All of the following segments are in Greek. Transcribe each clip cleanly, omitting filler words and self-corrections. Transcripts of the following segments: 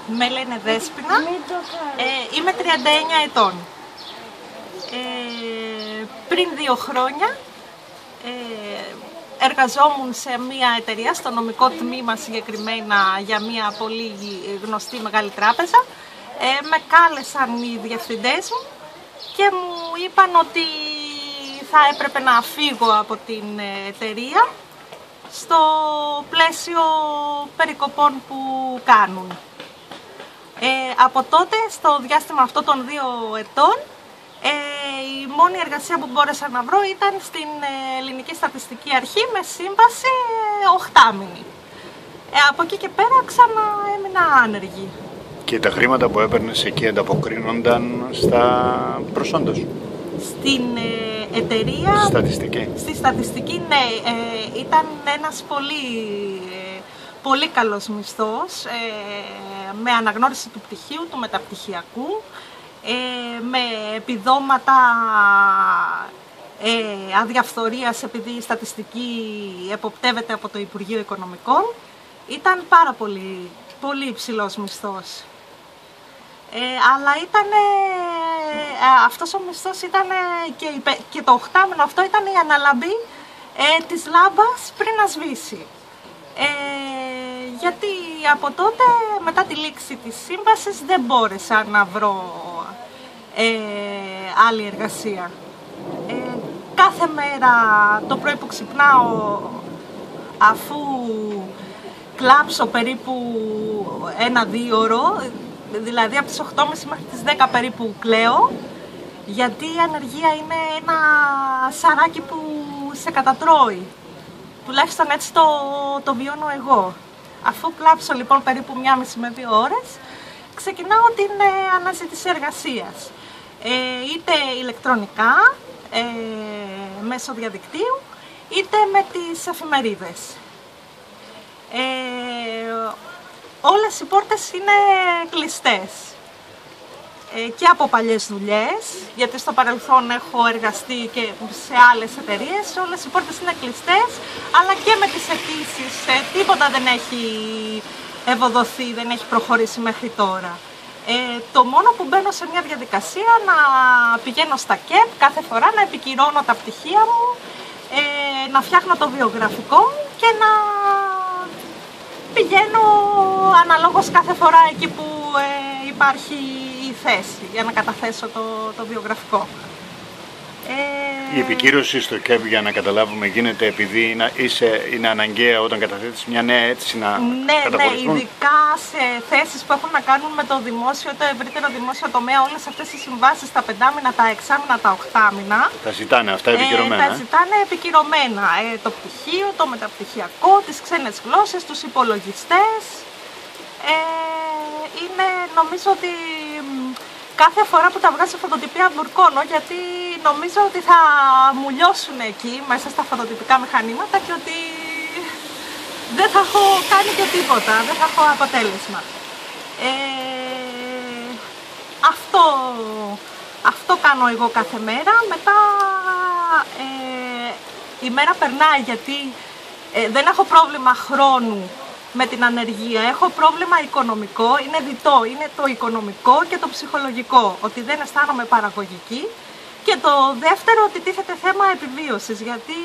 Με λένε Δέσποινα, είμαι 39 ετών. Πριν 2 χρόνια εργαζόμουν σε μια εταιρεία, στο νομικό τμήμα συγκεκριμένα, για μια πολύ γνωστή μεγάλη τράπεζα. Με κάλεσαν οι διευθυντές μου και μου είπαν ότι θα έπρεπε να φύγω από την εταιρεία στο πλαίσιο περικοπών που κάνουν. Από τότε, στο διάστημα αυτό των 2 ετών, η μόνη εργασία που μπόρεσα να βρω ήταν στην Ελληνική Στατιστική Αρχή με σύμβαση 8μηνη. Από εκεί και πέρα ξανά έμεινα άνεργη. Και τα χρήματα που έπαιρνες εκεί ανταποκρίνονταν στα προσόντα σου? Στην εταιρεία... Στη στατιστική, ναι. Ήταν ένας πολύ καλός μισθός, με αναγνώριση του πτυχίου, του μεταπτυχιακού, με επιδόματα αδιαφθορίας, επειδή η στατιστική εποπτεύεται από το Υπουργείο Οικονομικών. Ήταν πάρα πολύ υψηλός μισθός. Αλλά αυτός ο μισθός ήταν και το 8μηνο αυτό ήταν η αναλαμπή της λάμπας πριν να σβήσει. Γιατί από τότε, μετά τη λήξη της σύμβασης, δεν μπόρεσα να βρω άλλη εργασία. Κάθε μέρα το πρωί που ξυπνάω, αφού κλάψω περίπου 1-2 ώρο, δηλαδή από τις 8.30 μέχρι τις 10 περίπου κλαίω, γιατί η ανεργία είναι ένα σαράκι που σε κατατρώει. Τουλάχιστον έτσι το βιώνω εγώ. Αφού κλάψω λοιπόν περίπου 1,5 με 2 ώρες, ξεκινάω την αναζήτηση εργασίας. Είτε ηλεκτρονικά, μέσω διαδικτύου, είτε με τις εφημερίδες. Όλες οι πόρτες είναι κλειστές. Και από παλιές δουλειές, γιατί στο παρελθόν έχω εργαστεί και σε άλλες εταιρείες, όλες οι πόρτες είναι κλειστές, αλλά και με τις αιτήσεις, τίποτα δεν έχει ευοδοθεί, δεν έχει προχωρήσει μέχρι τώρα. Το μόνο που μπαίνω σε μια διαδικασία να πηγαίνω στα ΚΕΠ κάθε φορά, να επικυρώνω τα πτυχία μου, να φτιάχνω το βιογραφικό μου και να πηγαίνω αναλόγως κάθε φορά εκεί που υπάρχει η θέση για να καταθέσω το βιογραφικό. Η επικύρωση στο ΚΕΠ, για να καταλάβουμε, γίνεται επειδή είναι αναγκαία όταν καταθέτεις μια νέα αίτηση να καταχωρηθούν? Ναι, ειδικά σε θέσεις που έχουν να κάνουν με το δημόσιο, το ευρύτερο δημόσιο τομέα, όλες αυτές οι συμβάσεις, τα 5μηνα, τα 6μηνα, τα 8μηνα. Τα ζητάνε αυτά επικυρωμένα. Τα ζητάνε επικυρωμένα. Το πτυχίο, το μεταπτυχιακό, τις ξένες γλώσσες, τους υπολογιστές. Είναι, νομίζω ότι κάθε φορά που τα βγάζω φωτοτυπία μπουρκώνω, γιατί νομίζω ότι θα μου λιώσουν εκεί μέσα στα φωτοτυπικά μηχανήματα και ότι δεν θα έχω κάνει και τίποτα, δεν θα έχω αποτέλεσμα. Αυτό κάνω εγώ κάθε μέρα. Μετά η μέρα περνάει, γιατί δεν έχω πρόβλημα χρόνου με την ανεργία, έχω πρόβλημα οικονομικό, είναι διτό, είναι το οικονομικό και το ψυχολογικό, ότι δεν αισθάνομαι παραγωγική, και το δεύτερο, ότι τίθεται θέμα επιβίωσης, γιατί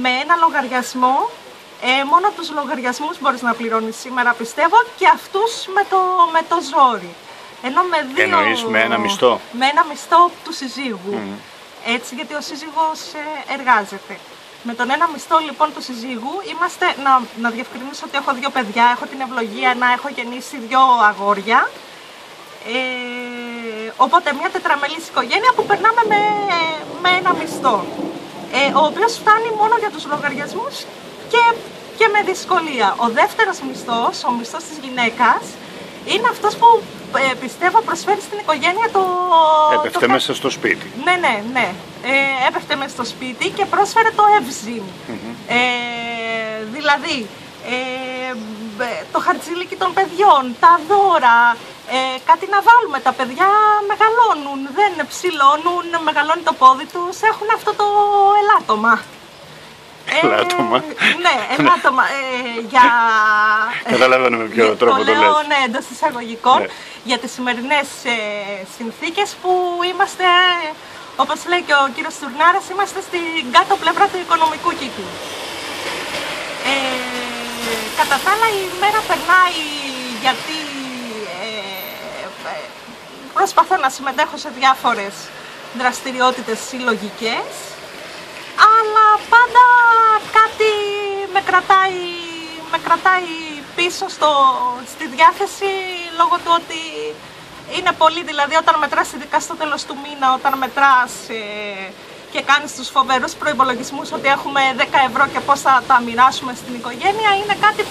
με ένα λογαριασμό, μόνο τους λογαριασμούς μπορείς να πληρώνεις σήμερα, πιστεύω, και αυτούς με το ζόρι. Ενώ εννοείς με ένα μισθό? Με ένα μισθό του συζύγου, έτσι, γιατί ο σύζυγος εργάζεται. Με τον ένα μισθό λοιπόν του συζύγου είμαστε, να διευκρινίσω ότι έχω 2 παιδιά, έχω την ευλογία να έχω γεννήσει 2 αγόρια. Οπότε μια τετραμελής οικογένεια που περνάμε με ένα μισθό, ο οποίος φτάνει μόνο για τους λογαριασμούς και με δυσκολία. Ο δεύτερος μισθός, ο μισθός της γυναίκας, είναι αυτός που πιστεύω προσφέρει στην οικογένεια Έπεφτε μέσα στο σπίτι. Ναι. Έπεφτε μέσα στο σπίτι και πρόσφερε το ευζήν. Δηλαδή, το χαρτζήλικι των παιδιών, τα δώρα, κάτι να βάλουμε. Τα παιδιά μεγαλώνουν, δεν ψηλώνουν, μεγαλώνει το πόδι τους, έχουν αυτό το ελάττωμα. Καλά άτομα. Ναι, ένα άτομα. Καταλαβαίνω με ποιο τρόπο το λες. Ναι, εντός εισαγωγικών, ναι. Για τις σημερινές συνθήκες που είμαστε, όπως λέει και ο κύριος Τουρνάρας, είμαστε στην κάτω πλευρά του οικονομικού κύκλου. Κατά τα άλλα, η μέρα περνάει γιατί προσπαθώ να συμμετέχω σε διάφορες δραστηριότητες συλλογικές, αλλά πάντα κάτι με κρατάει πίσω στη διάθεση, λόγω του ότι είναι πολύ, δηλαδή όταν μετράς ειδικά στο τέλος του μήνα, όταν μετράς και κάνεις τους φοβερούς προϋπολογισμούς ότι έχουμε 10 ευρώ και πώς θα τα μοιράσουμε στην οικογένεια, είναι κάτι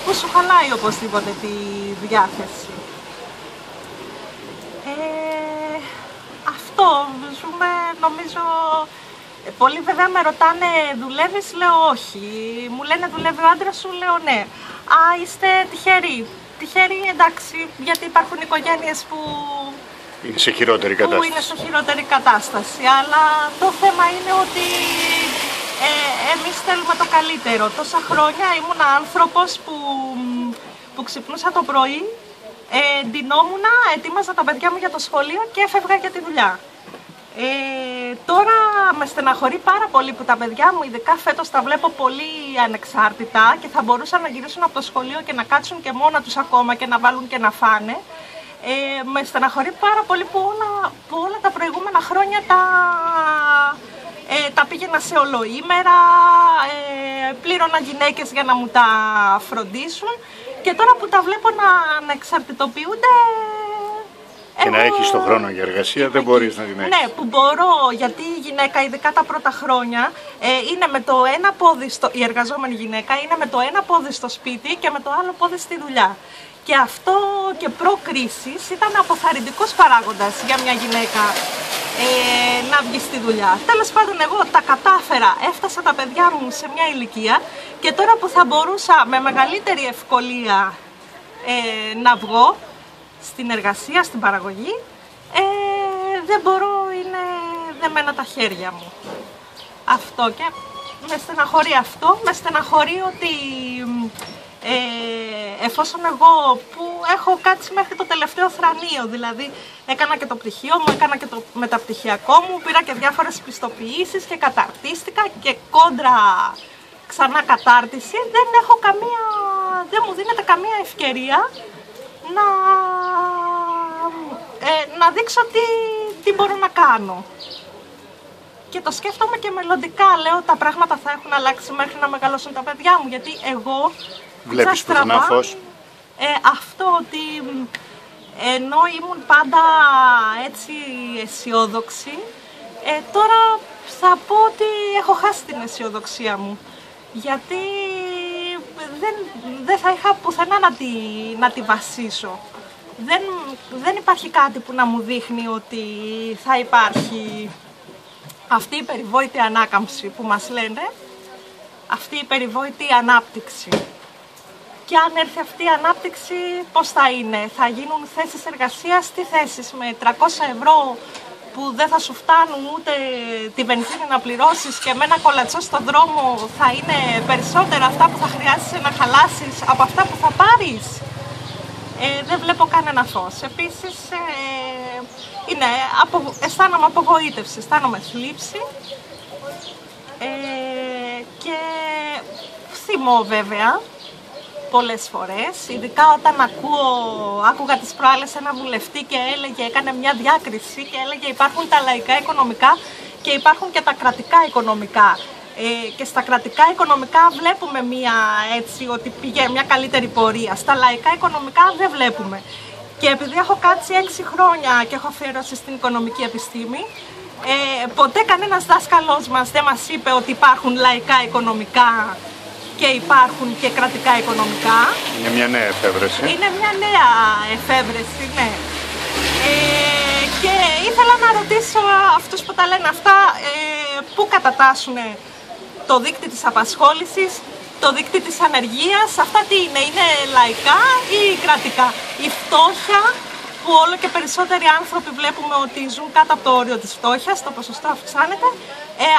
που σου χαλάει οπωσδήποτε τη διάθεση. Αυτό ζούμε, νομίζω. Πολλοί βέβαια με ρωτάνε, δουλεύεις? Λέω όχι. Μου λένε, δουλεύει ο άντρας σου? Λέω ναι. Α, είστε τυχεροί. Τυχεροί, εντάξει, γιατί υπάρχουν οικογένειες που είναι σε χειρότερη κατάσταση. Που είναι σε χειρότερη κατάσταση. Αλλά το θέμα είναι ότι εμείς θέλουμε το καλύτερο. Τόσα χρόνια ήμουν άνθρωπος που ξυπνούσα το πρωί, ντυνόμουνα, ετοίμαζα τα παιδιά μου για το σχολείο και έφευγα για τη δουλειά. Τώρα με στεναχωρεί πάρα πολύ που τα παιδιά μου, ειδικά φέτος, τα βλέπω πολύ ανεξάρτητα και θα μπορούσαν να γυρίσουν από το σχολείο και να κάτσουν και μόνα τους ακόμα και να βάλουν και να φάνε. Με στεναχωρεί πάρα πολύ που όλα τα προηγούμενα χρόνια τα πήγαινα σε ολοήμερα, πλήρωνα γυναίκες για να μου τα φροντίσουν, και τώρα που τα βλέπω να εξαρτητοποιούνται. Και να έχεις τον χρόνο για εργασία, δεν μπορείς να την έχεις. Ναι, που μπορώ, γιατί η γυναίκα, ειδικά τα πρώτα χρόνια, είναι με το ένα πόδι η εργαζόμενη γυναίκα είναι με το ένα πόδι στο σπίτι και με το άλλο πόδι στη δουλειά. Και αυτό και προ-κρίσης ήταν αποθαρρυντικός παράγοντας για μια γυναίκα να βγει στη δουλειά. Τέλος πάντων, εγώ τα κατάφερα, έφτασα τα παιδιά μου σε μια ηλικία και τώρα που θα μπορούσα με μεγαλύτερη ευκολία να βγω στην εργασία, στην παραγωγή, δεν μπορώ, είναι δεμένα τα χέρια μου. Αυτό, και με στεναχωρεί αυτό, με στεναχωρεί ότι εφόσον εγώ που έχω κάτσει μέχρι το τελευταίο θρανείο, δηλαδή έκανα και το πτυχίο μου, έκανα και το μεταπτυχιακό μου, πήρα και διάφορες πιστοποιήσεις και καταρτίστηκα και κόντρα ξανά κατάρτιση, δεν μου δίνεται καμία ευκαιρία να δείξω τι μπορώ να κάνω. Και το σκέφτομαι και μελλοντικά, λέω τα πράγματα θα έχουν αλλάξει μέχρι να μεγαλώσουν τα παιδιά μου, γιατί εγώ βλέπεις πουθενά φως. Αυτό ότι ενώ ήμουν πάντα έτσι αισιόδοξη, τώρα θα πω ότι έχω χάσει την αισιοδοξία μου, γιατί δεν θα είχα πουθενά να τη βασίσω. Δεν υπάρχει κάτι που να μου δείχνει ότι θα υπάρχει αυτή η περιβόητη ανάκαμψη που μας λένε, αυτή η περιβόητη ανάπτυξη. Και αν έρθει αυτή η ανάπτυξη, πώς θα είναι? Θα γίνουν θέσεις εργασίας, τι θέσεις? Με 300 ευρώ που δεν θα σου φτάνουν ούτε τη βενζίνη να πληρώσεις, και με ένα κολατσό στον δρόμο θα είναι περισσότερα αυτά που θα χρειάζεσαι να χαλάσεις από αυτά που θα πάρεις. Δεν βλέπω κανένα φως. Επίσης, αισθάνομαι απογοήτευση, αισθάνομαι θλίψη και θυμώ βέβαια πολλές φορές, ειδικά όταν άκουγα τις προάλλες ένα βουλευτή και έκανε μια διάκριση και έλεγε υπάρχουν τα λαϊκά οικονομικά και υπάρχουν και τα κρατικά οικονομικά. Και στα κρατικά οικονομικά βλέπουμε ότι πηγαίνει μια καλύτερη πορεία. Στα λαϊκά οικονομικά δεν βλέπουμε. Και επειδή έχω κάτσει 6 χρόνια και έχω αφιερώσει στην οικονομική επιστήμη, ποτέ κανένας δάσκαλος μας δεν μας είπε ότι υπάρχουν λαϊκά οικονομικά και υπάρχουν και κρατικά οικονομικά. Είναι μια νέα εφεύρεση. Είναι μια νέα εφεύρεση, ναι. Και ήθελα να ρωτήσω αυτούς που τα λένε αυτά, πού κατατάσσουν το δείκτη της απασχόλησης, το δείκτη της ανεργίας, αυτά τι είναι λαϊκά ή κρατικά? Η φτώχεια, που όλο και περισσότεροι άνθρωποι βλέπουμε ότι ζουν κάτω από το όριο της φτώχειας, το ποσοστό αυξάνεται,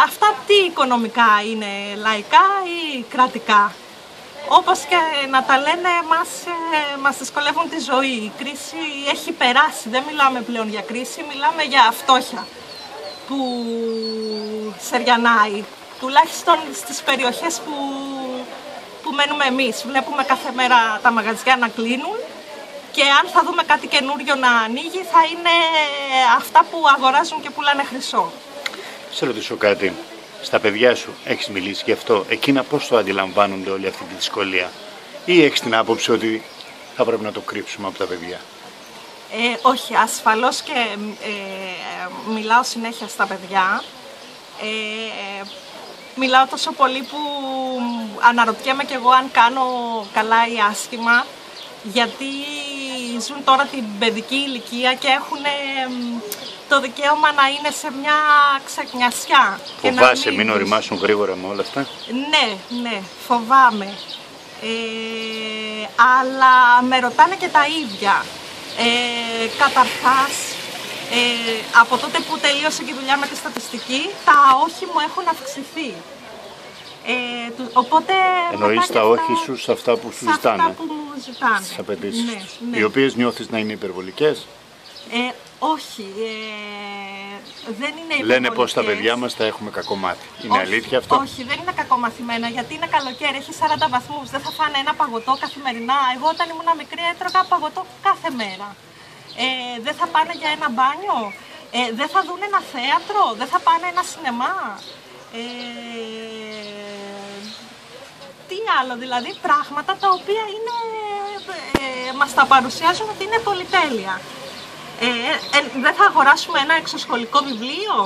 Αυτά τι οικονομικά είναι, λαϊκά ή κρατικά? Όπως και να τα λένε, μας δυσκολεύουν τη ζωή. Η κρίση έχει περάσει, δεν μιλάμε πλέον για κρίση, μιλάμε για φτώχεια που σεριανάει. Τουλάχιστον στις περιοχές που μένουμε εμείς. Βλέπουμε κάθε μέρα τα μαγαζιά να κλείνουν και αν θα δούμε κάτι καινούριο να ανοίγει θα είναι αυτά που αγοράζουν και πουλάνε χρυσό. Σε ρωτήσω κάτι. Στα παιδιά σου έχεις μιλήσει γι' αυτό? Εκείνα πώς το αντιλαμβάνονται όλη αυτή τη δυσκολία? Ή έχεις την άποψη ότι θα πρέπει να το κρύψουμε από τα παιδιά? Όχι, ασφαλώς και μιλάω συνέχεια στα παιδιά. Μιλάω τόσο πολύ που αναρωτιέμαι κι εγώ αν κάνω καλά ή άσχημα, γιατί ζουν τώρα την παιδική ηλικία και έχουν το δικαίωμα να είναι σε μια ξεκνιασιά. Φοβάσαι μην οριμάσουν γρήγορα με όλα αυτά? Ναι, φοβάμαι. Αλλά με ρωτάνε και τα ίδια. Καταρχάς, από τότε που τελείωσε και η δουλειά με τη στατιστική, τα όχι μου έχουν αυξηθεί. Οπότε εννοείς τα όχι σου σε αυτά που σου ζητάνε? Αυτά που μου ζητάνε. Στις απαιτήσεις τους. Ναι. Οι οποίες νιώθεις να είναι υπερβολικές? Όχι, δεν είναι υπερβολικές. Λένε πως τα παιδιά μας τα έχουμε κακομάθει. Είναι αλήθεια αυτό? Όχι, δεν είναι κακομαθημένα, γιατί είναι καλοκαίρι, έχει 40 βαθμούς, δεν θα φάνε ένα παγωτό καθημερινά. Εγώ όταν ήμουν μικρή έτρωγα παγωτό κάθε μέρα. Δεν θα πάνε για ένα μπάνιο, δεν θα δουν ένα θέατρο, δεν θα πάνε ένα σινεμά. Τι άλλο, δηλαδή πράγματα τα οποία είναι, μας τα παρουσιάζουν ότι είναι πολυτέλεια. Δεν θα αγοράσουμε ένα εξωσχολικό βιβλίο?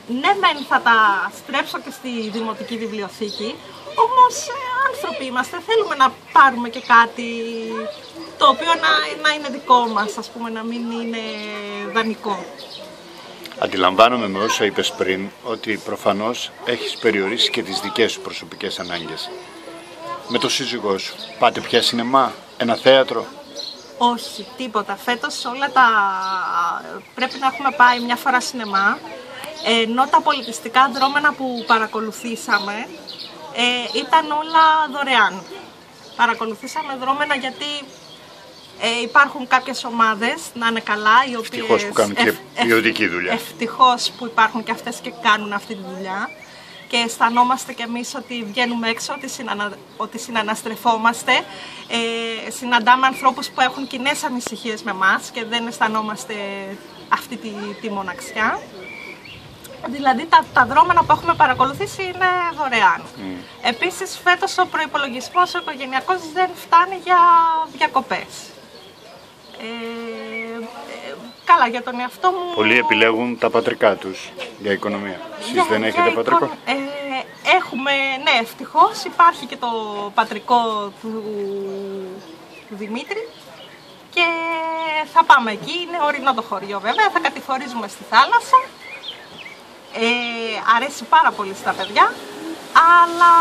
Ναι, μεν θα τα στρέψω και στη δημοτική βιβλιοθήκη, όμως άνθρωποι είμαστε, θέλουμε να πάρουμε και κάτι το οποίο να είναι δικό μας, ας πούμε, να μην είναι δανεικό. Αντιλαμβάνομαι με όσα είπες πριν ότι προφανώς έχεις περιορίσει και τις δικές σου προσωπικές ανάγκες. Με το σύζυγό σου, πάτε πια σινεμά, ένα θέατρο? Όχι, τίποτα. Φέτος όλα πρέπει να έχουμε πάει μια φορά σινεμά, ενώ τα πολιτιστικά δρόμενα που παρακολουθήσαμε ήταν όλα δωρεάν. Παρακολουθήσαμε δρόμενα γιατί υπάρχουν κάποιες ομάδες, να είναι καλά, οι οποίες... Ευτυχώς που κάνουν και ποιοτική δουλειά. Ευτυχώς που υπάρχουν και αυτές και κάνουν αυτή τη δουλειά. Και αισθανόμαστε κι εμείς ότι βγαίνουμε έξω, ότι συναναστρεφόμαστε. Συναντάμε ανθρώπους που έχουν κοινές ανησυχίες με εμάς και δεν αισθανόμαστε αυτή τη μοναξιά. Δηλαδή τα δρόμενα που έχουμε παρακολουθήσει είναι δωρεάν. Επίσης φέτος ο προϋπολογισμός ο οικογενειακός δεν φτάνει για διακοπές. Καλά, για τον εαυτό μου... Πολλοί επιλέγουν τα πατρικά τους για οικονομία. Εσείς δεν έχετε πατρικό? Έχουμε, ναι, ευτυχώς υπάρχει και το πατρικό του Δημήτρη και θα πάμε εκεί, είναι ορεινό το χωριό βέβαια, θα κατηφορίζουμε στη θάλασσα. Αρέσει πάρα πολύ στα παιδιά, αλλά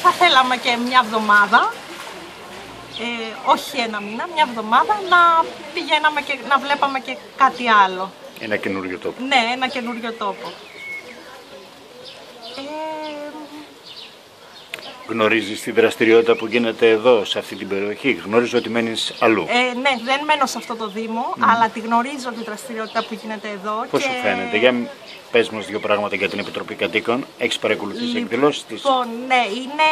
θα θέλαμε και μια εβδομάδα, όχι ένα μήνα, μια εβδομάδα να πηγαίναμε και να βλέπαμε και κάτι άλλο. Ένα καινούριο τόπο. Ναι, ένα καινούριο τόπο. Γνωρίζεις τη δραστηριότητα που γίνεται εδώ, σε αυτή την περιοχή? Γνωρίζω ότι μένεις αλλού. Ναι, δεν μένω σε αυτό το Δήμο, αλλά τη γνωρίζω τη δραστηριότητα που γίνεται εδώ. Πώς σου φαίνεται? Για πες μας δύο πράγματα για την Επιτροπή Κατοίκων. Έχεις παρακολουθήσει εκδηλώσεις της? Λοιπόν, ναι, είναι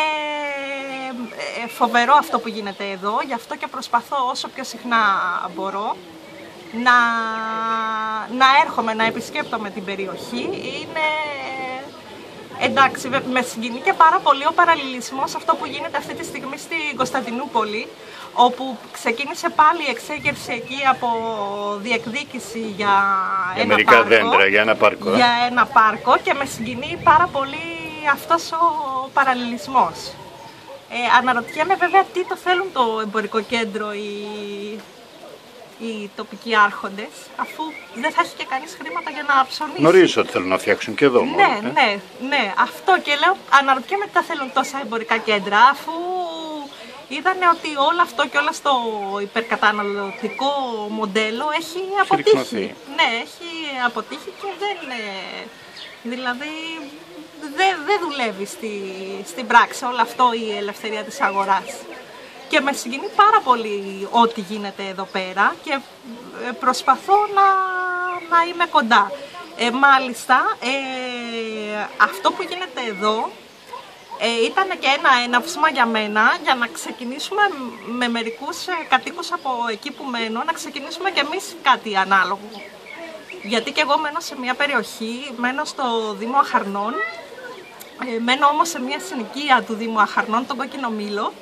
φοβερό αυτό που γίνεται εδώ, γι' αυτό και προσπαθώ όσο πιο συχνά μπορώ να έρχομαι, να επισκέπτομαι την περιοχή. Είναι... Εντάξει, με συγκινεί και πάρα πολύ ο παραλληλισμός αυτό που γίνεται αυτή τη στιγμή στην Κωνσταντινούπολη, όπου ξεκίνησε πάλι η εξέγερση εκεί από διεκδίκηση για ένα μερικά πάρκο, δέντρα, για ένα πάρκο. Για ένα πάρκο, και με συγκινεί πάρα πολύ αυτός ο παραλληλισμός. Αναρωτιέμαι βέβαια τι το θέλουν το εμπορικό κέντρο οι τοπικοί άρχοντες, αφού δεν θα έχει και κανείς χρήματα για να ψωνίσει. Γνωρίζω ότι θέλουν να φτιάξουν και εδώ. Ναι, αυτό και λέω, αναρωτιέμαι τι θα θέλουν τόσα εμπορικά κέντρα, αφού είδανε ότι όλο αυτό και όλο στο υπερκαταναλωτικό μοντέλο έχει αποτύχει. Ναι, έχει αποτύχει και δηλαδή δεν δουλεύει στην πράξη όλο αυτό η ελευθερία της αγοράς. Και με συγκινεί πάρα πολύ ό,τι γίνεται εδώ πέρα και προσπαθώ να είμαι κοντά. Μάλιστα, αυτό που γίνεται εδώ ήταν και ένα έναυσμα για μένα για να ξεκινήσουμε με μερικούς κατοίκους από εκεί που μένω, να ξεκινήσουμε κι εμείς κάτι ανάλογο. Γιατί και εγώ μένω σε μια περιοχή, μένω στο Δήμο Αχαρνών, μένω όμως σε μια συνοικία του Δήμου Αχαρνών, τον Κόκκινο Μήλο.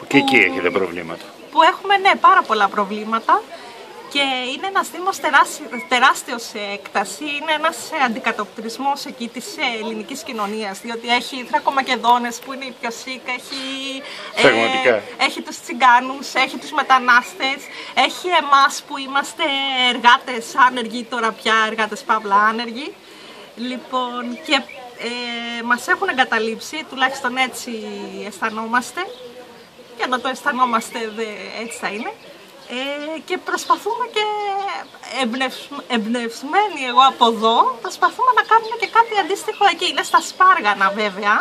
Και εκεί έχετε προβλήματα. Που έχουμε, ναι, πάρα πολλά προβλήματα. Και είναι ένας δήμος τεράστιος σε έκταση, είναι ένας αντικατοπτρισμός εκεί της ελληνικής κοινωνίας, διότι έχει Θρακομακεδόνες που είναι οι πιο σικ, έχει τους Τσιγκάνους, έχει τους μετανάστες, έχει εμάς που είμαστε εργάτες άνεργοι, τώρα πια εργάτες παύλα άνεργοι. Λοιπόν, και μας έχουν εγκαταλείψει, τουλάχιστον έτσι αισθανόμαστε, και να το αισθανόμαστε έτσι θα είναι. Και προσπαθούμε και εμπνευσμένοι εγώ από εδώ, προσπαθούμε να κάνουμε και κάτι αντίστοιχο εκεί. Είναι στα Σπάργανα βέβαια.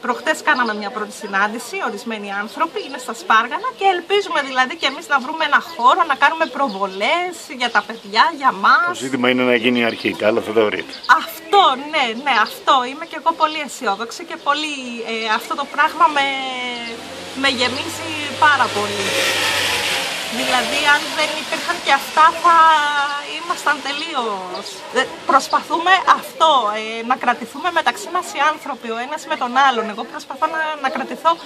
Προχτές κάναμε μια πρώτη συνάντηση, ορισμένοι άνθρωποι, είναι στα Σπάργανα και ελπίζουμε δηλαδή και εμείς να βρούμε ένα χώρο, να κάνουμε προβολές για τα παιδιά, για μας. Το ζήτημα είναι να γίνει η αρχή, τα άλλα θα τα βρείτε. Αυτό, ναι, αυτό. Είμαι και εγώ πολύ αισιόδοξη και πολύ, αυτό το πράγμα με γεμίζει πάρα πολύ. Δηλαδή, αν δεν υπήρχαν και αυτά, θα ήμασταν τελείως. Προσπαθούμε αυτό, να κρατηθούμε μεταξύ μας οι άνθρωποι, ο ένας με τον άλλον. Εγώ προσπαθώ να κρατηθώ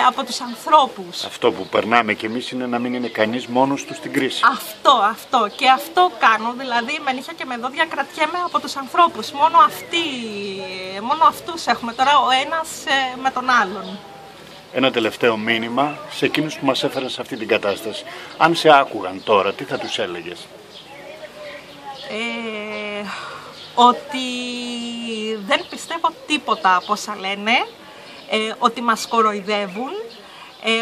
από τους ανθρώπους. Αυτό που περνάμε κι εμείς είναι να μην είναι κανείς μόνος του στην κρίση. Αυτό. Και αυτό κάνω, δηλαδή με νύχια και με δόντια κρατιέμαι από τους ανθρώπους. Μόνο αυτούς έχουμε τώρα ο ένας με τον άλλον. Ένα τελευταίο μήνυμα σε εκείνους που μας έφεραν σε αυτή την κατάσταση. Αν σε άκουγαν τώρα, τι θα τους έλεγες? Ότι δεν πιστεύω τίποτα από όσα λένε, ότι μας κοροϊδεύουν,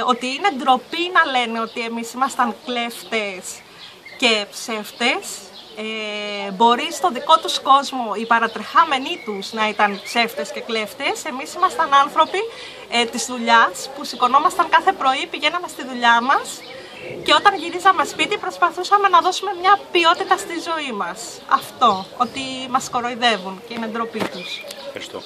ότι είναι ντροπή να λένε ότι εμείς ήμασταν κλέφτες και ψεύτες. Μπορεί στο δικό τους κόσμο οι παρατρεχάμενοι τους να ήταν ψεύτες και κλέφτες. Εμείς ήμασταν άνθρωποι της δουλειάς που σηκωνόμασταν κάθε πρωί, πηγαίναμε στη δουλειά μας και όταν γυρίζαμε σπίτι προσπαθούσαμε να δώσουμε μια ποιότητα στη ζωή μας. Αυτό, ότι μας κοροϊδεύουν και είναι ντροπή τους. Ευχαριστώ.